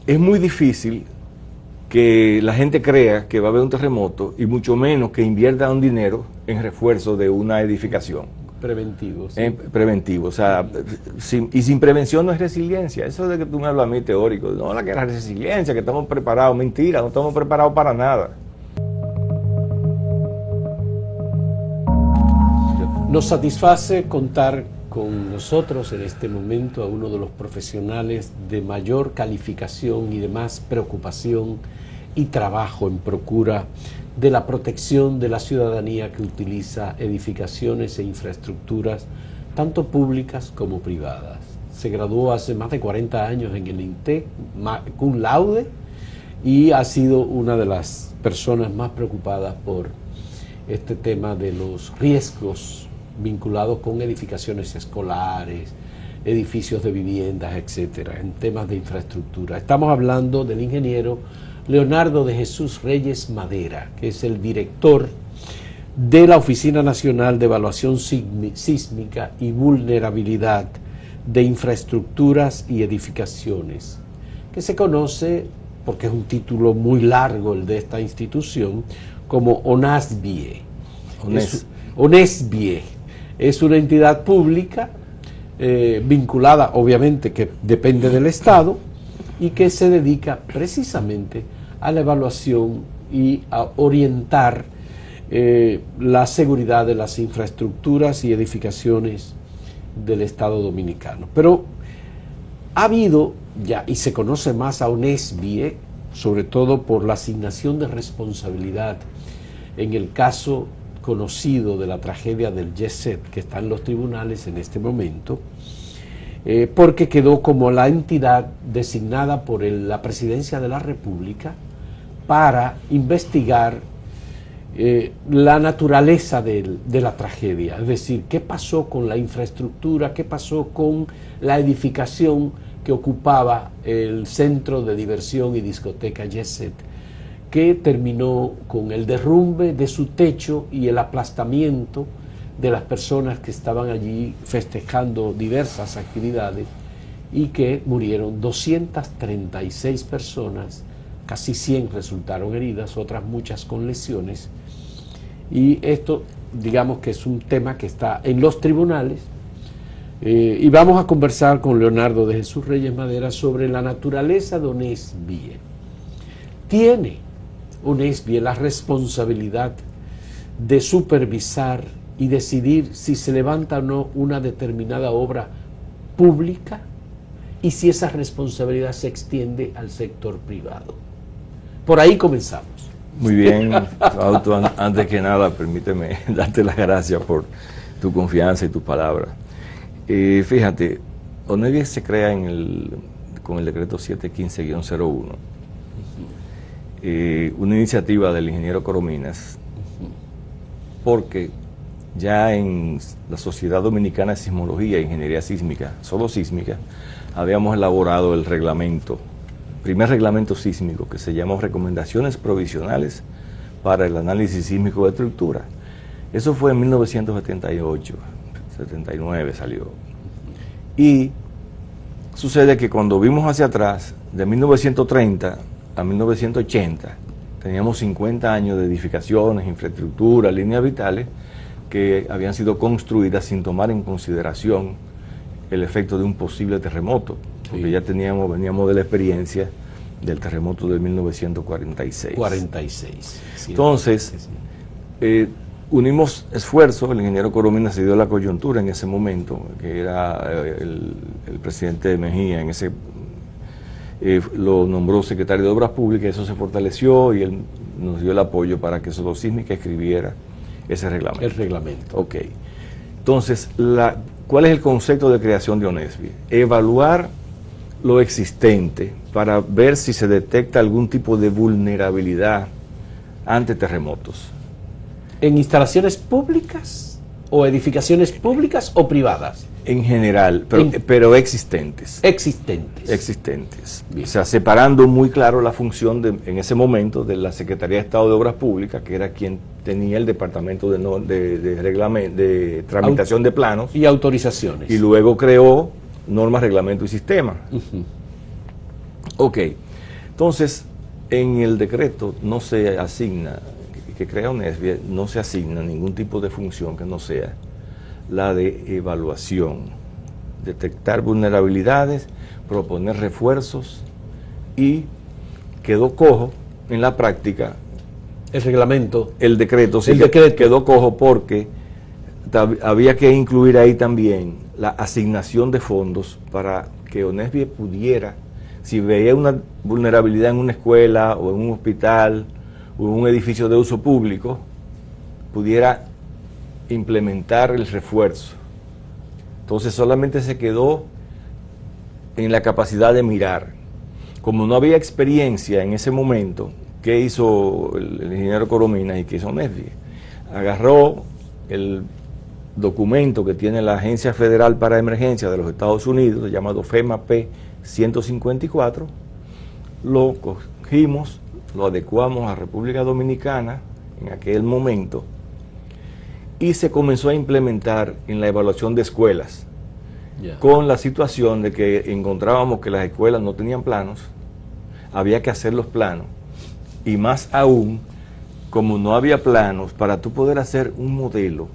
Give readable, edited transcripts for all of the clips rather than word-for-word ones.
es muy difícil que la gente crea que va a haber un terremoto y mucho menos que invierta un dinero en refuerzo de una edificación. Preventivo. Sí. Preventivo, o sea, sin prevención no es resiliencia. Eso de que tú me hablas a mí teórico, no, la que es resiliencia, que estamos preparados, mentira, no estamos preparados para nada. Nos satisface contar con nosotros en este momento a uno de los profesionales de mayor calificación y de más preocupación y trabajo en procura de la protección de la ciudadanía que utiliza edificaciones e infraestructuras, tanto públicas como privadas. Se graduó hace más de 40 años en el INTEC, cum laude, y ha sido una de las personas más preocupadas por este tema de los riesgos vinculados con edificaciones escolares, edificios de viviendas, etcétera, en temas de infraestructura. Estamos hablando del ingeniero Leonardo de Jesús Reyes Madera, que es el director de la Oficina Nacional de Evaluación Sísmica y Vulnerabilidad de Infraestructuras y Edificaciones, que se conoce, porque es un título muy largo el de esta institución, como ONASBIE. ONASBIE es una entidad pública vinculada, obviamente, que depende del Estado y que se dedica precisamente a la evaluación y a orientar la seguridad de las infraestructuras y edificaciones del Estado dominicano. Pero ha habido ya, y se conoce más a ONASBIE, sobre todo por la asignación de responsabilidad en el caso conocido de la tragedia del Jet Set, que está en los tribunales en este momento, porque quedó como la entidad designada por la Presidencia de la República para investigar la naturaleza de la tragedia, es decir, qué pasó con la infraestructura, qué pasó con la edificación que ocupaba el centro de diversión y discoteca Jet Set, que terminó con el derrumbe de su techo y el aplastamiento de las personas que estaban allí festejando diversas actividades, y que murieron 236 personas, casi 100 resultaron heridas, otras muchas con lesiones, y esto digamos que es un tema que está en los tribunales, y vamos a conversar con Leonardo de Jesús Reyes Madera sobre la naturaleza de ONASBIE. ¿Tiene ONASBIE la responsabilidad de supervisar y decidir si se levanta o no una determinada obra pública, y si esa responsabilidad se extiende al sector privado? Por ahí comenzamos. Muy bien, Fausto, antes que nada, permíteme darte las gracias por tu confianza y tus palabras. Fíjate, ONASBIE se crea con el decreto 715-01, una iniciativa del ingeniero Corominas, porque ya en la Sociedad Dominicana de Sismología e Ingeniería Sísmica, solo sísmica, habíamos elaborado el primer reglamento sísmico, que se llama Recomendaciones Provisionales para el Análisis Sísmico de Estructura. Eso fue en 1978, 79 salió. Y sucede que cuando vimos hacia atrás, de 1930 a 1980, teníamos 50 años de edificaciones, infraestructura, líneas vitales, que habían sido construidas sin tomar en consideración el efecto de un posible terremoto, porque sí, ya veníamos de la experiencia del terremoto de 1946. Sí, entonces, unimos esfuerzos. El ingeniero Corominas se dio la coyuntura en ese momento, que era el presidente Mejía, en ese lo nombró secretario de Obras Públicas, eso se fortaleció y él nos dio el apoyo para que Sodosísmica escribiera ese reglamento. El reglamento. Ok. Entonces, ¿cuál es el concepto de creación de ONASBIE? Evaluar lo existente para ver si se detecta algún tipo de vulnerabilidad ante terremotos. ¿En instalaciones públicas o edificaciones públicas o privadas? En general, pero existentes. Existentes. O sea, separando muy claro la función en ese momento de la Secretaría de Estado de Obras Públicas, que era quien tenía el departamento de tramitación de planos y autorizaciones. Y luego creó normas, reglamento y sistema. Ok. Entonces, en el decreto no se asigna, que crea UNESBIE, no se asigna ningún tipo de función que no sea la de evaluación, detectar vulnerabilidades, proponer refuerzos, y quedó cojo en la práctica el reglamento. El decreto, sí, el decreto quedó cojo porque había que incluir ahí también la asignación de fondos para que UNESBIE pudiera, si veía una vulnerabilidad en una escuela o en un hospital o en un edificio de uso público, pudiera implementar el refuerzo. Entonces solamente se quedó en la capacidad de mirar. Como no había experiencia en ese momento, ¿qué hizo el ingeniero Corominas y qué hizo UNESBIE? Agarró el documento que tiene la Agencia Federal para Emergencia de los Estados Unidos, llamado FEMA P-154, lo cogimos, lo adecuamos a República Dominicana en aquel momento y se comenzó a implementar en la evaluación de escuelas, con la situación de que encontrábamos que las escuelas no tenían planos, había que hacer los planos, y más aún, como no había planos, para tú poder hacer un modelo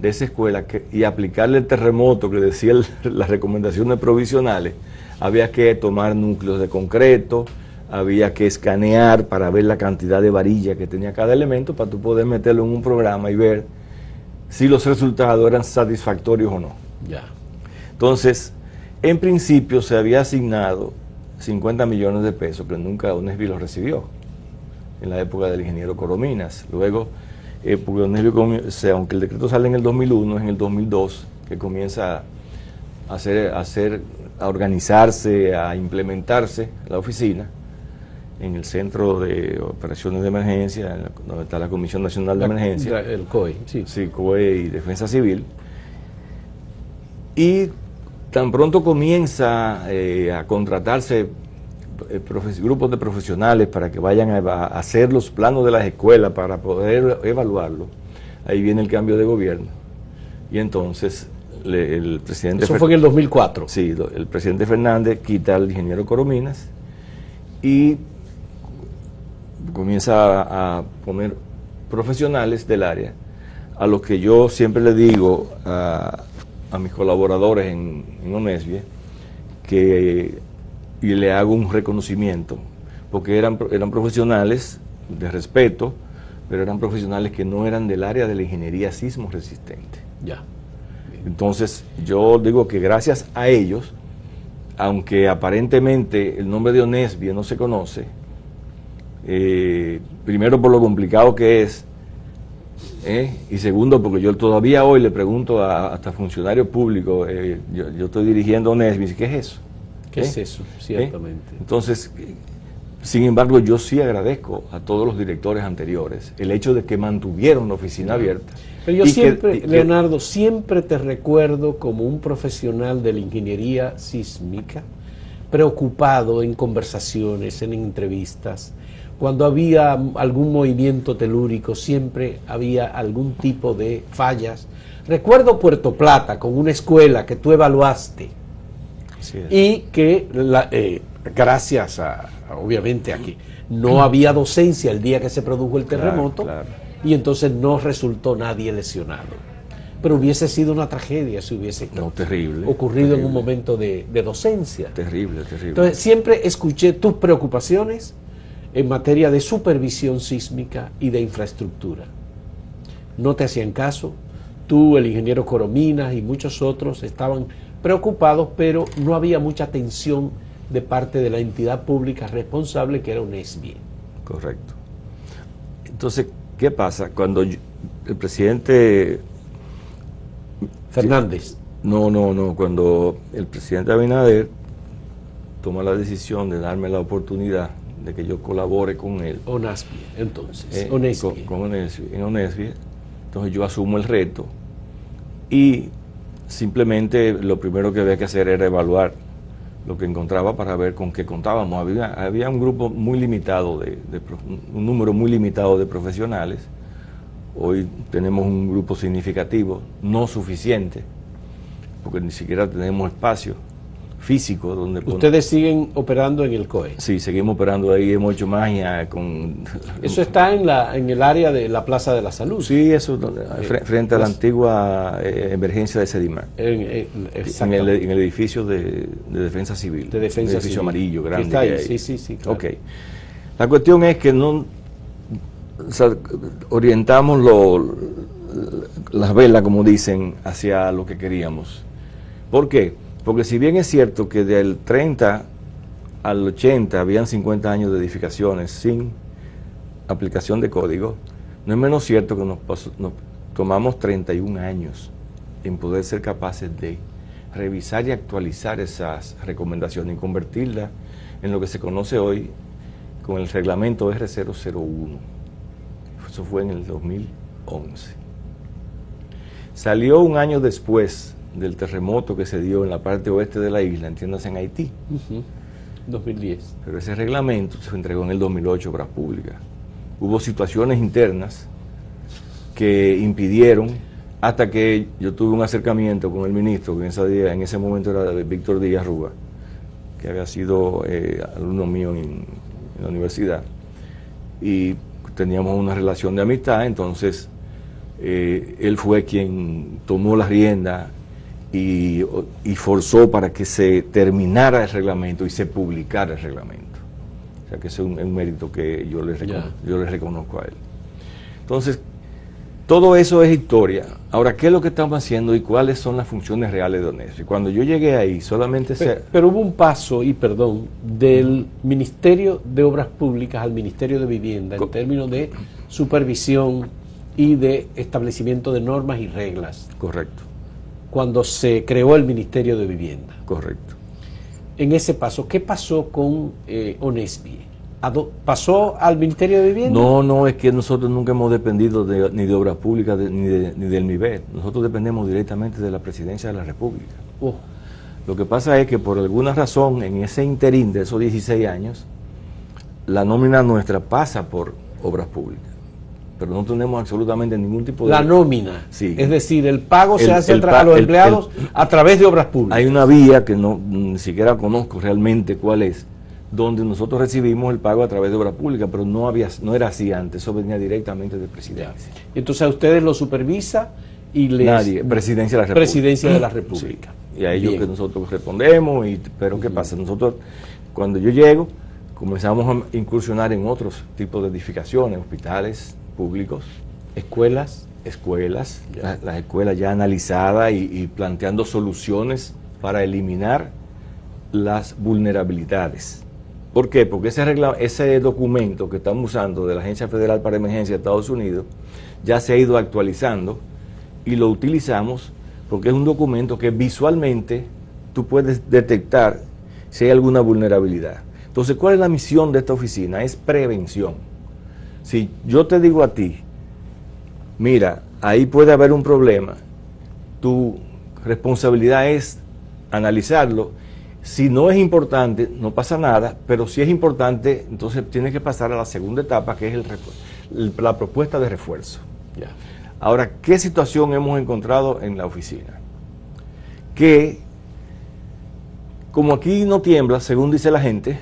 de esa escuela y aplicarle el terremoto que decía las recomendaciones provisionales, había que tomar núcleos de concreto, había que escanear para ver la cantidad de varilla que tenía cada elemento para tú poder meterlo en un programa y ver si los resultados eran satisfactorios o no. Entonces, en principio se había asignado 50 millones de pesos, pero nunca UNESBIE los recibió en la época del ingeniero Corominas. Luego, porque UNESBIE, aunque el decreto sale en el 2001, es en el 2002 que comienza a organizarse, a implementarse la oficina en el Centro de Operaciones de Emergencia, donde está la Comisión Nacional de Emergencia. El COE, sí. Sí, COE y Defensa Civil. Y tan pronto comienza a contratarse grupos de profesionales para que vayan a hacer los planos de las escuelas para poder evaluarlo, ahí viene el cambio de gobierno. Y entonces el presidente... Eso fue en el 2004. Sí, el presidente Fernández quita al ingeniero Corominas y comienza a poner profesionales del área, a los que yo siempre le digo a mis colaboradores en UNESBIE, y le hago un reconocimiento, porque eran profesionales de respeto, pero eran profesionales que no eran del área de la ingeniería sismo resistente. Entonces, yo digo que gracias a ellos, aunque aparentemente el nombre de UNESBIE no se conoce, primero por lo complicado que es, y segundo porque yo todavía hoy le pregunto hasta funcionarios públicos, yo estoy dirigiendo UNESBIE, ¿qué es eso? ¿Qué es eso? Ciertamente. Entonces, sin embargo, yo sí agradezco a todos los directores anteriores el hecho de que mantuvieron la oficina abierta. Pero yo siempre, Leonardo, siempre te recuerdo como un profesional de la ingeniería sísmica, preocupado en conversaciones, en entrevistas. Cuando había algún movimiento telúrico, siempre había algún tipo de fallas. Recuerdo Puerto Plata con una escuela que tú evaluaste, y que gracias obviamente aquí no había docencia el día que se produjo el terremoto, y entonces no resultó nadie lesionado. Pero hubiese sido una tragedia si hubiese ocurrido en un momento de docencia. Terrible. Entonces siempre escuché tus preocupaciones en materia de supervisión sísmica y de infraestructura. No te hacían caso. Tú, el ingeniero Corominas y muchos otros estaban preocupados, pero no había mucha atención de parte de la entidad pública responsable, que era UNESBIE. Correcto. Entonces, ¿qué pasa? Cuando el presidente Fernández. Cuando el presidente Abinader toma la decisión de darme la oportunidad de que yo colabore con él. UNESBIE, entonces. Con UNESBIE. Entonces yo asumo el reto y simplemente lo primero que había que hacer era evaluar lo que encontraba para ver con qué contábamos. Había un grupo muy limitado, un número muy limitado de profesionales. Hoy tenemos un grupo significativo, no suficiente, porque ni siquiera tenemos espacio físico. Donde ustedes siguen operando en el COE. Sí, seguimos operando ahí, hemos hecho magia con... Eso está en el área de la Plaza de la Salud. Sí, eso frente a la antigua emergencia de Sedimar. En el edificio de Defensa Civil. De Defensa un edificio Civil. amarillo, grande. Está ahí. Sí, claro. Ok. La cuestión es que no orientamos las velas, como dicen, hacia lo que queríamos. ¿Por qué? Porque si bien es cierto que del 30 al 80 habían 50 años de edificaciones sin aplicación de código, no es menos cierto que nos tomamos 31 años en poder ser capaces de revisar y actualizar esas recomendaciones y convertirlas en lo que se conoce hoy con el reglamento R001. Eso fue en el 2011. Salió un año después del terremoto que se dio en la parte oeste de la isla, entiéndase en Haití. 2010. Pero ese reglamento se entregó en el 2008 a Obras Públicas. Hubo situaciones internas que impidieron, hasta que yo tuve un acercamiento con el ministro, que en ese momento era Víctor Díaz Rúa, que había sido alumno mío en la universidad, y teníamos una relación de amistad. Entonces él fue quien tomó la rienda y forzó para que se terminara el reglamento y se publicara el reglamento. O sea que ese es un mérito que yo le reconozco a él. Entonces, todo eso es historia. Ahora, ¿qué es lo que estamos haciendo y cuáles son las funciones reales de ONESPI? Cuando yo llegué ahí, solamente pero hubo un paso, y perdón, del Ministerio de Obras Públicas al Ministerio de Vivienda en términos de supervisión y de establecimiento de normas y reglas. Correcto. Cuando se creó el Ministerio de Vivienda. Correcto. En ese paso, ¿qué pasó con ONESPI? ¿Pasó al Ministerio de Vivienda? No, es que nosotros nunca hemos dependido ni de Obras Públicas ni del MIBET. Nosotros dependemos directamente de la Presidencia de la República. Lo que pasa es que por alguna razón, en ese interín de esos 16 años, la nómina nuestra pasa por Obras Públicas. Pero no tenemos absolutamente ningún tipo de... La nómina. Sí. Es decir, el pago se hace a los empleados a través de Obras Públicas. Hay una vía que ni siquiera conozco realmente cuál es, donde nosotros recibimos el pago a través de Obras Públicas, pero no era así antes, eso venía directamente de Presidencia. Entonces a ustedes lo supervisa y les... Nadie, Presidencia de la República. Presidencia de la República. Sí. Y a ellos que nosotros respondemos, pero ¿qué pasa? Nosotros, cuando yo llego, comenzamos a incursionar en otros tipos de edificaciones, hospitales públicos, escuelas, las escuelas ya analizadas y planteando soluciones para eliminar las vulnerabilidades. ¿Por qué? Porque ese documento que estamos usando de la Agencia Federal para Emergencia de Estados Unidos ya se ha ido actualizando y lo utilizamos porque es un documento que visualmente tú puedes detectar si hay alguna vulnerabilidad. Entonces, ¿cuál es la misión de esta oficina? Es prevención. Si yo te digo a ti, mira, ahí puede haber un problema, tu responsabilidad es analizarlo. Si no es importante, no pasa nada, pero si es importante, entonces tienes que pasar a la segunda etapa, que es la propuesta de refuerzo. Ya. Ahora, ¿qué situación hemos encontrado en la oficina? Que, como aquí no tiembla, según dice la gente,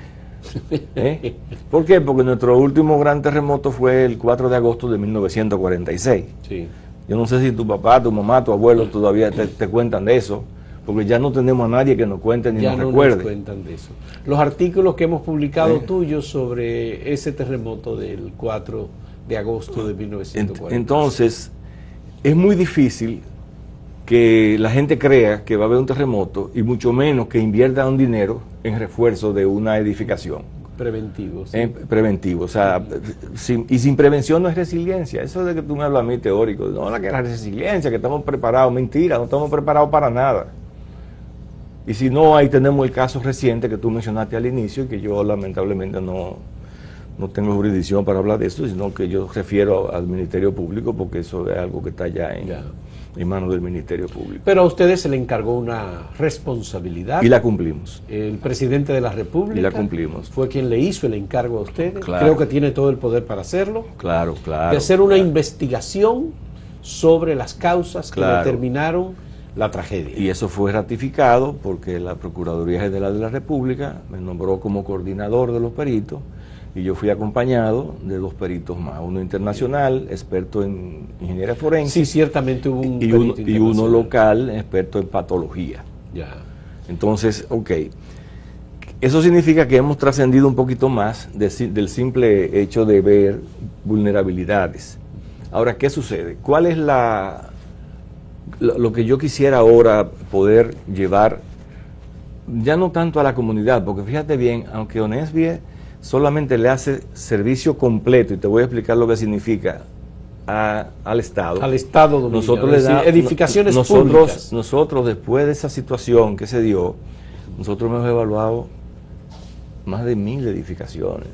¿por qué? Porque nuestro último gran terremoto fue el 4 de agosto de 1946. Sí. Yo no sé si tu papá, tu mamá, tu abuelo todavía te cuentan de eso, porque ya no tenemos a nadie que nos cuente ni nos recuerde. Ya no nos cuentan de eso. Los artículos que hemos publicado tuyos sobre ese terremoto del 4 de agosto de 1940. Entonces, es muy difícil que la gente crea que va a haber un terremoto y mucho menos que invierta un dinero en refuerzo de una edificación. Preventivo. Sí. Preventivo. O sea, sin prevención no es resiliencia. Eso de que tú me hablas a mí teórico, no, la resiliencia, que estamos preparados, mentira, no estamos preparados para nada. Y si no, ahí tenemos el caso reciente que tú mencionaste al inicio y que yo lamentablemente no tengo jurisdicción para hablar de eso, sino que yo refiero al Ministerio Público porque eso es algo que está ya en manos del Ministerio Público. Pero a ustedes se le encargó una responsabilidad. Y la cumplimos. El presidente de la República. Y la cumplimos. Fue quien le hizo el encargo a ustedes. Claro. Creo que tiene todo el poder para hacerlo. Claro. De hacer una investigación sobre las causas que determinaron la tragedia. Y eso fue ratificado porque la Procuraduría General de la República me nombró como coordinador de los peritos y yo fui acompañado de 2 peritos más, uno internacional, experto en ingeniería forense. Sí, ciertamente hubo un y uno local, experto en patología. Ya. Entonces, ok, eso significa que hemos trascendido un poquito más del simple hecho de ver vulnerabilidades. Ahora, ¿qué sucede? ¿Cuál es lo que yo quisiera ahora poder llevar, ya no tanto a la comunidad, porque fíjate bien, aunque ONESBIE solamente le hace servicio completo, y te voy a explicar lo que significa al Estado. Al Estado dominicano, Nosotros le damos edificaciones públicas. Nosotros, después de esa situación que se dio, nosotros hemos evaluado más de 1000 edificaciones.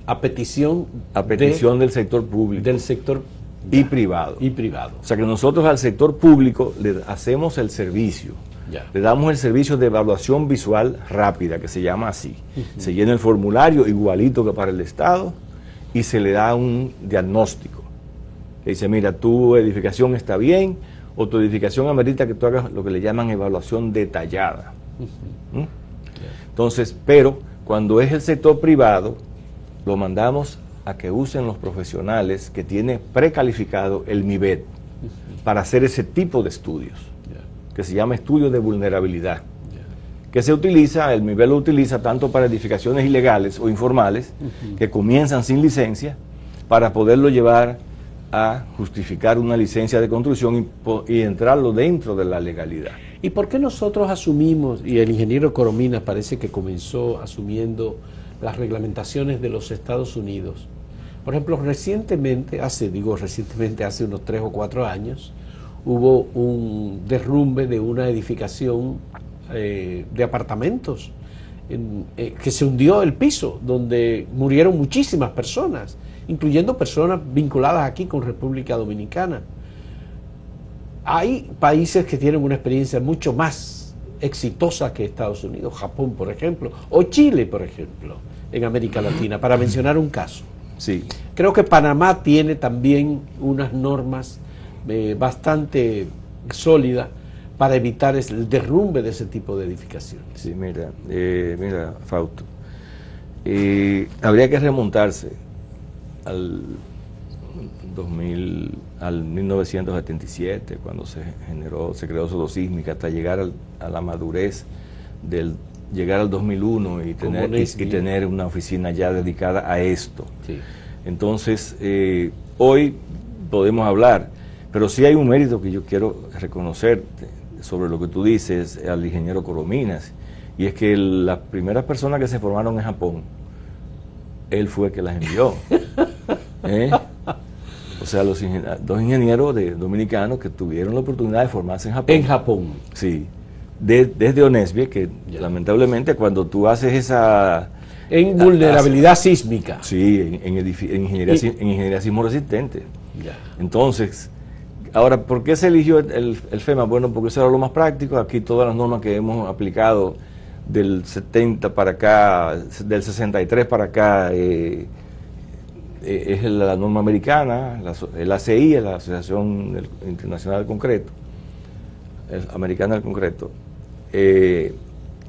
A petición Del sector público. Del sector y privado. Y privado. O sea que nosotros al sector público le hacemos el servicio. Ya. Le damos el servicio de evaluación visual rápida, que se llama así. Se llena el formulario igualito que para el Estado y se le da un diagnóstico. Le dice, mira, tu edificación está bien o tu edificación amerita que tú hagas lo que le llaman evaluación detallada. ¿Mm? Entonces, pero cuando es el sector privado, lo mandamos a que usen los profesionales que tiene precalificado el MIBET para hacer ese tipo de estudios, que se llama estudio de vulnerabilidad, que se utiliza, el MIBET lo utiliza tanto para edificaciones ilegales o informales, que comienzan sin licencia, para poderlo llevar a justificar una licencia de construcción y entrarlo dentro de la legalidad. ¿Y por qué nosotros asumimos, y el ingeniero Corominas parece que comenzó asumiendo las reglamentaciones de los Estados Unidos? Por ejemplo, recientemente, hace unos 3 o 4 años, hubo un derrumbe de una edificación de apartamentos, que se hundió el piso, donde murieron muchísimas personas, incluyendo personas vinculadas aquí con República Dominicana. Hay países que tienen una experiencia mucho más exitosa que Estados Unidos, Japón, por ejemplo, o Chile, por ejemplo, en América Latina, para mencionar un caso. Sí. Creo que Panamá tiene también unas normas bastante sólidas para evitar el derrumbe de ese tipo de edificaciones. Sí, mira, Fausto, habría que remontarse al 1977, cuando se creó Sodosísmica, hasta llegar a la madurez llegar al 2001 y tener una oficina ya dedicada a esto. Sí. Entonces, hoy podemos hablar, pero sí hay un mérito que yo quiero reconocer sobre lo que tú dices al ingeniero Corominas, y es que las primeras personas que se formaron en Japón, él fue el que las envió. O sea, dos ingenieros dominicanos que tuvieron la oportunidad de formarse en Japón. En Japón. Sí. Desde ONESBIE, que lamentablemente cuando tú haces esa... En vulnerabilidad sísmica. Sí, en ingeniería sismo resistente. Ya. Entonces, ahora, ¿por qué se eligió el FEMA? Bueno, porque eso era lo más práctico. Aquí todas las normas que hemos aplicado del 70 para acá, del 63 para acá, es la norma americana, el ACI, la Asociación Internacional del Concreto, Americana del Concreto,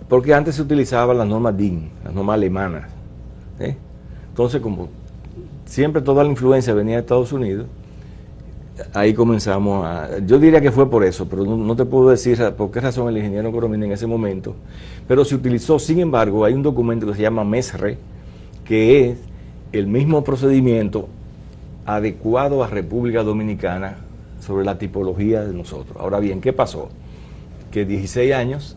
porque antes se utilizaban las normas DIN, las normas alemanas. Entonces, como siempre toda la influencia venía de Estados Unidos, ahí comenzamos yo diría que fue por eso, pero no te puedo decir por qué razón el ingeniero Coromina en ese momento, pero se utilizó. Sin embargo, hay un documento que se llama MESRE, que es el mismo procedimiento adecuado a República Dominicana sobre la tipología de nosotros. Ahora bien, ¿qué pasó? Que 16 años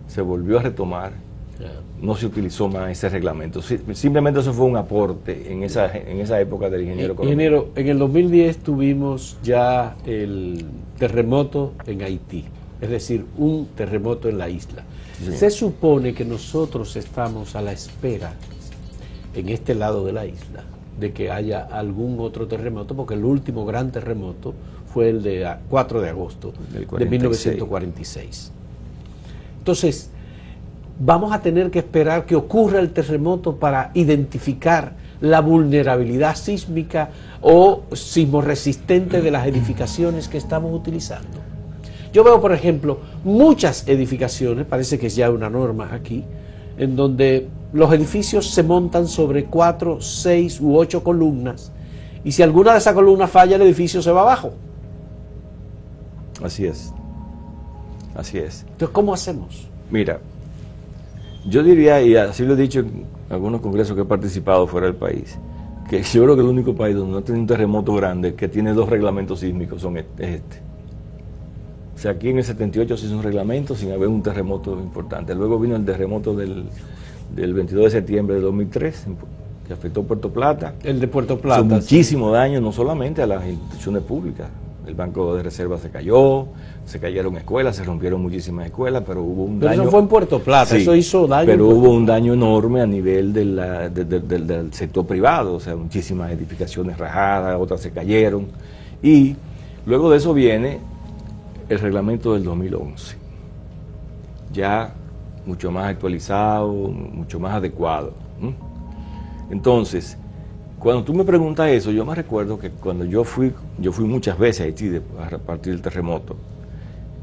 se volvió a retomar, no se utilizó más ese reglamento. Simplemente eso fue un aporte en esa época del ingeniero Colombia. Ingeniero, en el 2010 tuvimos ya el terremoto en Haití, es decir, un terremoto en la isla. Sí. Se supone que nosotros estamos a la espera, en este lado de la isla, de que haya algún otro terremoto, porque el último gran terremoto fue el de 4 de agosto de 1946. Entonces, vamos a tener que esperar que ocurra el terremoto para identificar la vulnerabilidad sísmica o sismoresistente de las edificaciones que estamos utilizando. Yo veo, por ejemplo, muchas edificaciones, parece que es ya una norma aquí, en donde los edificios se montan sobre 4, 6 u 8 columnas, y si alguna de esas columnas falla, el edificio se va abajo. Así es. Así es. Entonces, ¿cómo hacemos? Mira, yo diría, y así lo he dicho en algunos congresos que he participado fuera del país, que yo creo que el único país donde no tiene un terremoto grande, que tiene 2 reglamentos sísmicos, es este. O sea, aquí en el 78 se hizo un reglamento sin haber un terremoto importante. Luego vino el terremoto del 22 de septiembre de 2003, que afectó Puerto Plata. El de Puerto Plata. Hizo muchísimo daño, no solamente a las instituciones públicas. El Banco de Reserva se cayó, se cayeron escuelas, se rompieron muchísimas escuelas, pero hubo un daño. Pero eso fue en Puerto Plata, sí, eso hizo daño. Pero hubo un daño enorme a nivel del sector privado, o sea, muchísimas edificaciones rajadas, otras se cayeron. Y luego de eso viene el reglamento del 2011, ya mucho más actualizado, mucho más adecuado. Entonces, cuando tú me preguntas eso, yo me recuerdo que cuando yo fui muchas veces a Haití a partir del terremoto,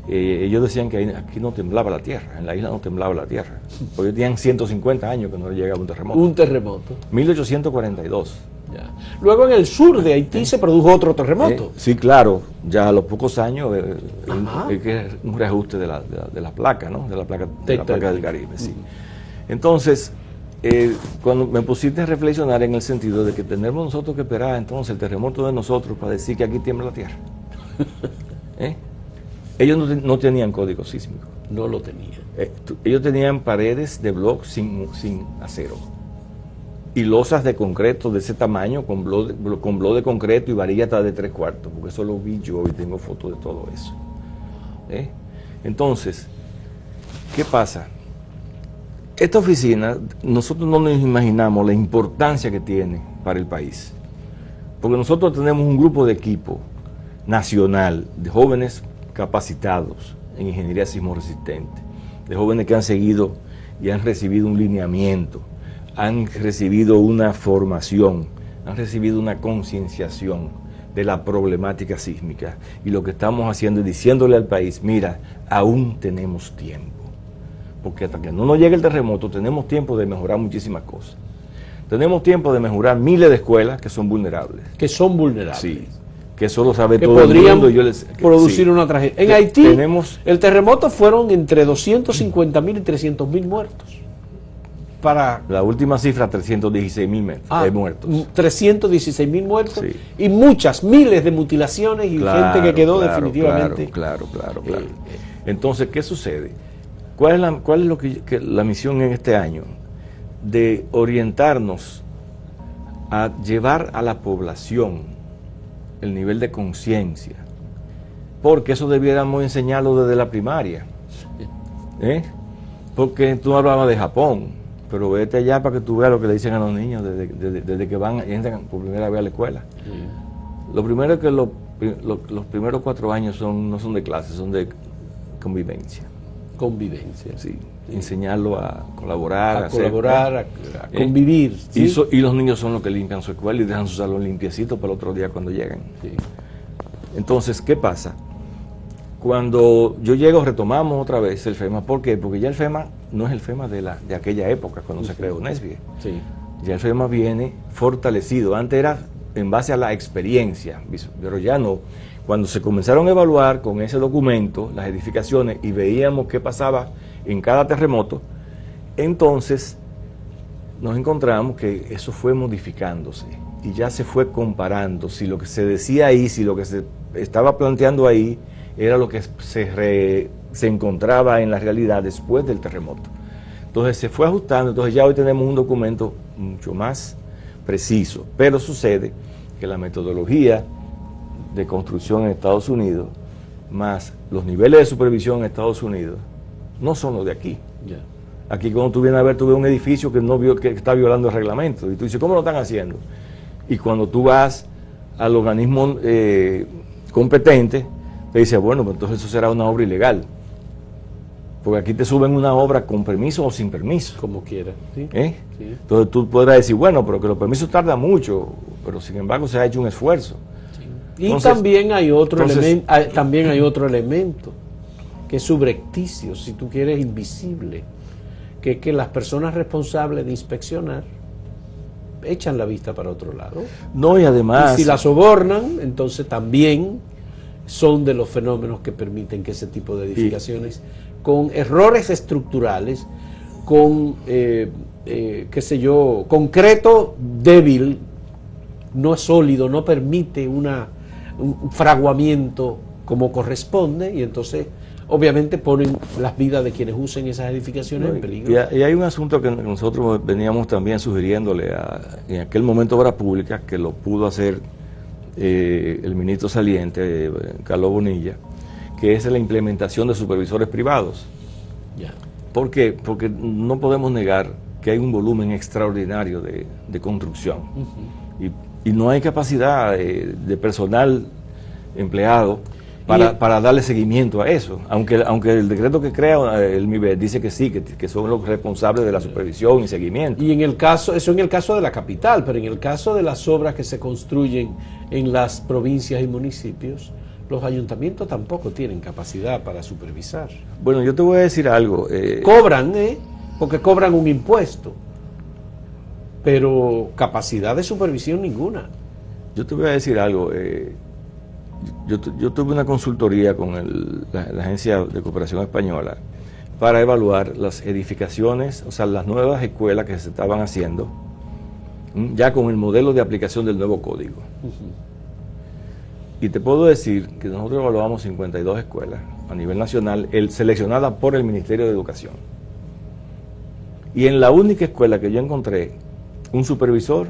ellos decían que aquí no temblaba la tierra, en la isla no temblaba la tierra, porque tenían 150 años que no llegaba un terremoto. Un terremoto. 1842. Ya. Luego en el sur de Haití se produjo otro terremoto. Sí, claro, ya a los pocos años es que es un reajuste de la placa, ¿no? De la placa del Caribe, sí. Entonces, cuando me pusiste a reflexionar en el sentido de que tenemos nosotros que esperar entonces el terremoto de nosotros para decir que aquí tiembla la tierra. Ellos no tenían código sísmico. No lo tenían. Ellos tenían paredes de bloc sin acero y losas de concreto de ese tamaño con bloc de concreto y varilla hasta de 3/4, porque eso lo vi yo y tengo fotos de todo eso. Entonces, ¿qué pasa? Esta oficina, nosotros no nos imaginamos la importancia que tiene para el país, porque nosotros tenemos un grupo de equipo nacional de jóvenes capacitados en ingeniería sismo resistente, de jóvenes que han seguido y han recibido un lineamiento, han recibido una formación, han recibido una concienciación de la problemática sísmica, y lo que estamos haciendo es diciéndole al país, mira, aún tenemos tiempo, porque hasta que no nos llegue el terremoto tenemos tiempo de mejorar muchísimas cosas. Tenemos tiempo de mejorar miles de escuelas que son vulnerables. Que son vulnerables. Sí, que eso lo sabe que todo el mundo. Podrían producir sí. una tragedia. En Haití, el terremoto fueron entre 250.000 y 300.000 muertos. Para la última cifra, 316.000 muertos. 316.000 muertos, sí. Y muchas, miles de mutilaciones y gente que quedó definitivamente. Claro. Entonces, ¿qué sucede? ¿Cuál es lo que la misión en este año? De orientarnos a llevar a la población el nivel de conciencia, porque eso debiéramos enseñarlo desde la primaria. Porque tú hablabas de Japón, pero vete allá para que tú veas lo que le dicen a los niños desde que entran por primera vez a la escuela. Lo primero es que los primeros 4 años no son de clase, son de convivencia. Convivencia. Sí. Enseñarlo a colaborar, a convivir. ¿Sí? Y los niños son los que limpian su escuela y dejan su salón limpiecito para el otro día cuando llegan. Sí. Entonces, ¿qué pasa? Cuando yo llego, retomamos otra vez el FEMA. ¿Por qué? Porque ya el FEMA no es el FEMA de aquella época, cuando se creó Nesbie. Sí. Ya el FEMA viene fortalecido. Antes era en base a la experiencia, pero ya no. Cuando se comenzaron a evaluar con ese documento las edificaciones y veíamos qué pasaba en cada terremoto, entonces nos encontramos que eso fue modificándose y ya se fue comparando si lo que se decía ahí, si lo que se estaba planteando ahí era lo que se encontraba en la realidad después del terremoto. Entonces se fue ajustando, entonces ya hoy tenemos un documento mucho más preciso, pero sucede que la metodología de construcción en Estados Unidos, más los niveles de supervisión en Estados Unidos, no son los de aquí. Yeah. Aquí cuando tú vienes a ver, tú ves un edificio que está violando el reglamento, y tú dices, ¿cómo lo están haciendo? Y cuando tú vas al organismo competente, te dice, bueno, pues entonces eso será una obra ilegal. Porque aquí te suben una obra con permiso o sin permiso. Como quiera. ¿Sí? Sí. Entonces tú podrás decir, bueno, pero que los permisos tardan mucho, pero sin embargo se ha hecho un esfuerzo. Y entonces, también hay otro elemento, que es subrepticio, si tú quieres invisible, que las personas responsables de inspeccionar echan la vista para otro lado. No, y además... Y si la sobornan, entonces también son de los fenómenos que permiten que ese tipo de edificaciones con errores estructurales, con, qué sé yo, concreto débil, no es sólido, no permite un fraguamiento como corresponde, y entonces obviamente ponen las vidas de quienes usen esas edificaciones en peligro. Y hay un asunto que nosotros veníamos también sugiriéndole en aquel momento a Obras Públicas, que lo pudo hacer el ministro saliente, Carlos Bonilla, que es la implementación de supervisores privados. Ya. ¿Por qué? Porque no podemos negar que hay un volumen extraordinario de construcción. Y no hay capacidad de personal empleado para darle seguimiento a eso, aunque el decreto que crea el MIBES dice que sí, que son los responsables de la supervisión y seguimiento. Y en el caso, eso en el caso de la capital, pero en el caso de las obras que se construyen en las provincias y municipios, los ayuntamientos tampoco tienen capacidad para supervisar. Bueno, yo te voy a decir algo. Cobran, porque cobran un impuesto, pero capacidad de supervisión ninguna. Yo te voy a decir algo. Yo tuve una consultoría con la Agencia de Cooperación Española para evaluar las edificaciones, o sea, las nuevas escuelas que se estaban haciendo, ya con el modelo de aplicación del nuevo código. Y te puedo decir que nosotros evaluamos 52 escuelas a nivel nacional, seleccionadas por el Ministerio de Educación. Y en la única escuela que yo encontré un supervisor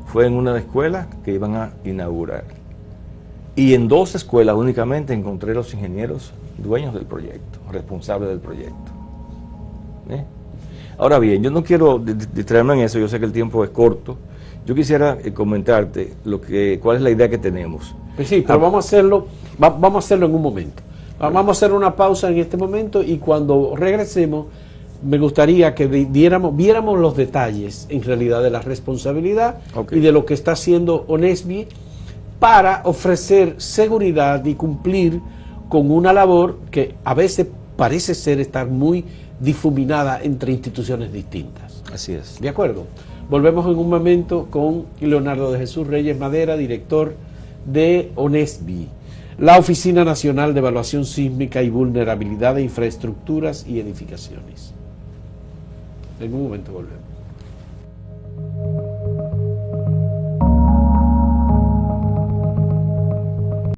fue en una escuela que iban a inaugurar. Y en 2 escuelas únicamente encontré los ingenieros dueños del proyecto, responsables del proyecto. Ahora bien, yo no quiero distraerme en eso, yo sé que el tiempo es corto. Yo quisiera comentarte cuál es la idea que tenemos. Pues sí, pero vamos a hacerlo en un momento. Vamos a hacer una pausa en este momento y cuando regresemos me gustaría que viéramos los detalles en realidad de la responsabilidad y de lo que está haciendo ONESBI para ofrecer seguridad y cumplir con una labor que a veces parece estar muy difuminada entre instituciones distintas. Así es. ¿De acuerdo? Volvemos en un momento con Leonardo de Jesús Reyes Madera, director de ONESBI, la Oficina Nacional de Evaluación Sísmica y Vulnerabilidad de Infraestructuras y Edificaciones. En un momento volvemos.